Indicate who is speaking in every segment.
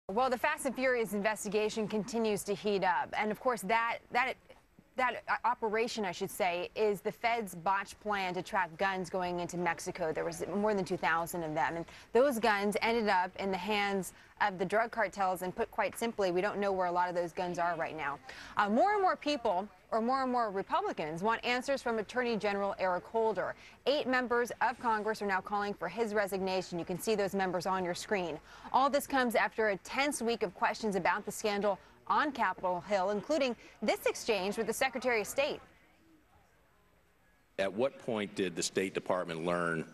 Speaker 1: Well, the Fast and Furious investigation continues to heat up. And of course, that operation, I should say, is the Fed's botched plan to track guns going into Mexico. There was more than 2,000 of them. And those guns ended up in the hands of the drug cartels. And put quite simply, we don't know where a lot of those guns are right now. More and more people, or more and more Republicans, want answers from Attorney General Eric Holder. 8 members of Congress are now calling for his resignation. You can see those members on your screen. All this comes after a tense week of questions about the scandal on Capitol Hill, including this exchange with the Secretary of State.
Speaker 2: At what point did the State Department learn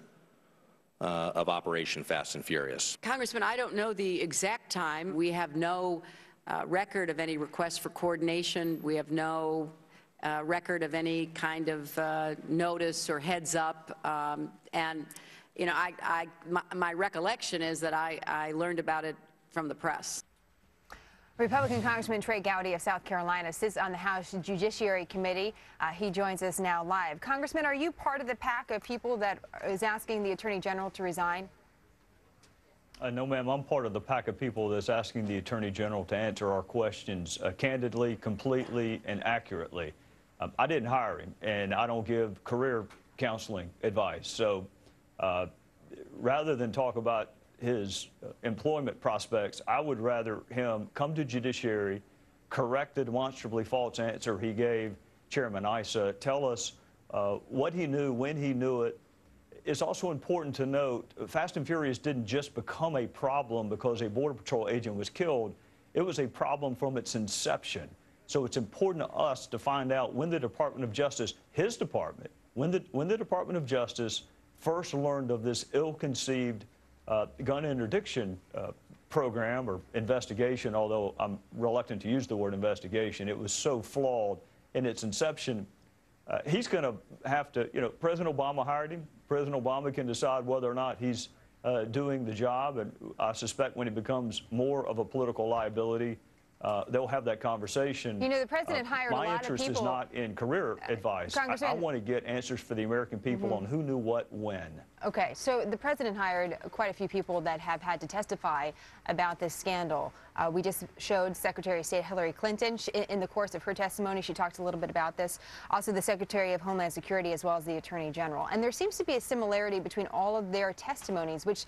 Speaker 2: of Operation Fast and Furious?
Speaker 3: Congressman, I don't know the exact time. We have no record of any request for coordination. We have no record of any kind of notice or heads up. And, you know, my recollection is that I learned about it from the press.
Speaker 1: Republican Congressman Trey Gowdy of South Carolina sits on the House Judiciary Committee. He joins us now live. Congressman, are you part of the pack of people that is asking the Attorney General to resign?
Speaker 4: No, ma'am. I'm part of the pack of people that's asking the Attorney General to answer our questions candidly, completely, and accurately. I didn't hire him, and I don't give career counseling advice. So rather than talk about his employment prospects, I would rather him come to judiciary, correct the demonstrably false answer he gave Chairman Issa, tell us what he knew, when he knew it. It's also important to note, Fast and Furious didn't just become a problem because a Border Patrol agent was killed. It was a problem from its inception. So it's important to us to find out when the Department of Justice, his department, when the Department of Justice first learned of this ill-conceived gun interdiction program or investigation, although I'm reluctant to use the word investigation. It was so flawed in its inception. He's going to have to, you know, President Obama hired him. President Obama can decide whether or not he's doing the job. And I suspect when he becomes more of a political liability, they'll have that conversation.
Speaker 1: You know, the president hired a lot of people.
Speaker 4: My interest is not in career advice. I want to get answers for the American people on who knew what when.
Speaker 1: Okay, so the president hired quite a few people that have had to testify about this scandal. We just showed Secretary of State Hillary Clinton. In the course of her testimony, she talked a little bit about this. Also, the Secretary of Homeland Security, as well as the Attorney General. And there seems to be a similarity between all of their testimonies, which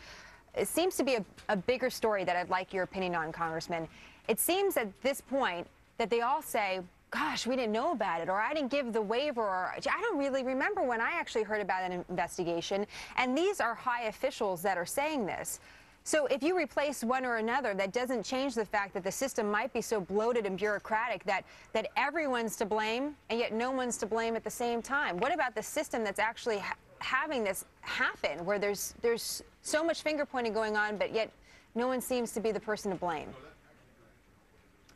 Speaker 1: it seems to be a bigger story that I'd like your opinion on, Congressman. It seems at this point that they all say, gosh, we didn't know about it, or I didn't give the waiver, or I don't really remember when I actually heard about an investigation. And these are high officials that are saying this. So if you replace one or another, that doesn't change the fact that the system might be so bloated and bureaucratic that everyone's to blame, and yet no one's to blame at the same time. What about the system that's actually having this happen, where there's so much finger-pointing going on, but yet no one seems to be the person to blame?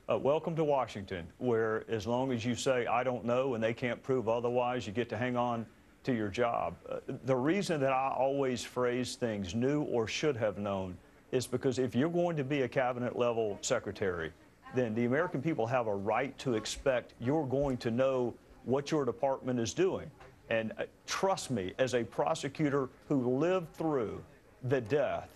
Speaker 4: Welcome to Washington, where as long as you say, I don't know, and they can't prove otherwise, you get to hang on to your job. The reason that I always phrase things knew or should have known is because if you're going to be a cabinet-level secretary, then the American people have a right to expect you're going to know what your department is doing. And trust me, as a prosecutor who lived through the death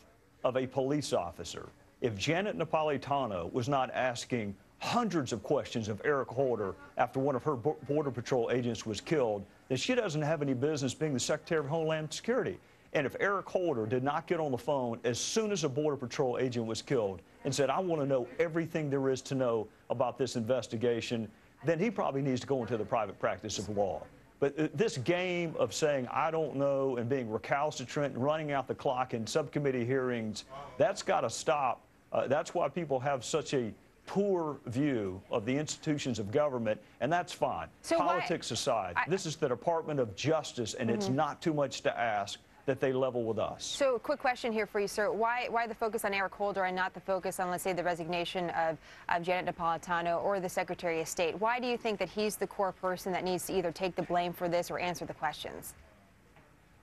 Speaker 4: of a police officer, if Janet Napolitano was not asking hundreds of questions of Eric Holder after one of her Border Patrol agents was killed, then she doesn't have any business being the Secretary of Homeland Security. And if Eric Holder did not get on the phone as soon as a Border Patrol agent was killed and said, I want to know everything there is to know about this investigation, then he probably needs to go into the private practice of law. But this game of saying, I don't know, and being recalcitrant and running out the clock in subcommittee hearings, that's got to stop. That's why people have such a poor view of the institutions of government, and that's fine. So politics aside, this is the Department of Justice, and it's not too much to ask that they level with us.
Speaker 1: So, quick question here for you, sir. Why the focus on Eric Holder and not the focus on, let's say, the resignation of Janet Napolitano or the Secretary of State? Why do you think that he's the core person that needs to either take the blame for this or answer the questions?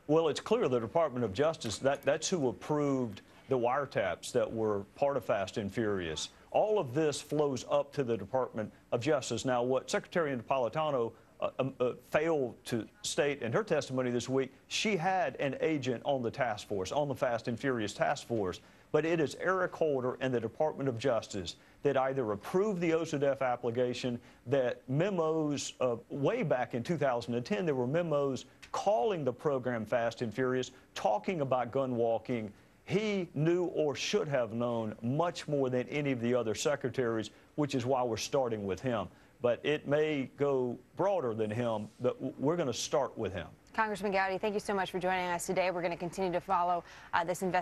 Speaker 4: Well, it's clear the Department of Justice, that's who approved the wiretaps that were part of Fast and Furious. All of this flows up to the Department of Justice. Now, what Secretary Napolitano failed to state in her testimony this week, she had an agent on the task force, on the Fast and Furious task force. but it is Eric Holder and the Department of Justice that either approved the OCDEF application, that memos way back in 2010, there were memos calling the program Fast and Furious, talking about gun walking. He knew or should have known much more than any of the other secretaries, which is why we're starting with him. But it may go broader than him, but we're going to start with him.
Speaker 1: Congressman Gowdy, thank you so much for joining us today. We're going to continue to follow this investigation.